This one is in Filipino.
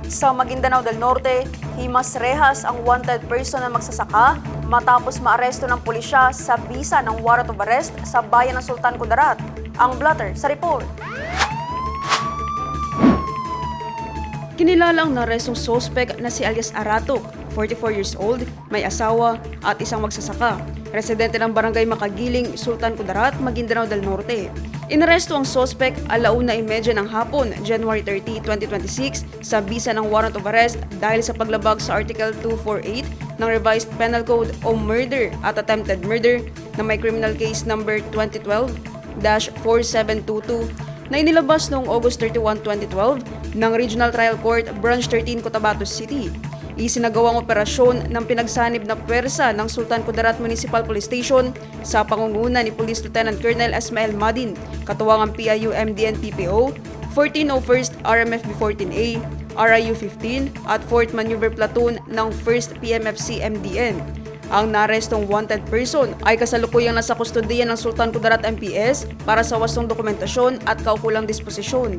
Sa Maguindanao del Norte, himas rehas ang wanted person na magsasaka matapos maaresto ng pulisya sa bisa ng warrant of arrest sa bayan ng Sultan Kudarat. Ang blotter sa report. Kinilalang narestong sospek na si alias Aratok, 44 years old, may asawa at isang magsasaka. Residente ng barangay Makagiling, Sultan Kudarat, Maguindanao del Norte. Inaresto ang sospek 1:30 ng hapon, January 30, 2026 sa bisa ng warrant of arrest dahil sa paglabag sa Article 248 ng Revised Penal Code o murder at attempted murder na may criminal case number 2012-4722 na inilabas noong August 31, 2012 ng Regional Trial Court, Branch 13, Cotabato City. Isinagawang operasyon ng pinagsanib na pwersa ng Sultan Kudarat Municipal Police Station sa pangunguna ni Police Lieutenant Colonel Ismael Madin, katuwang ang PIU MDN TPO, 1401st RMFB 14A, RIU 15 at 4th Maneuver Platoon ng 1st PMFC MDN. Ang narestong wanted person ay kasalukuyang nasa kustodiya ng Sultan Kudarat MPS para sa wastong dokumentasyon at kaukulang disposisyon.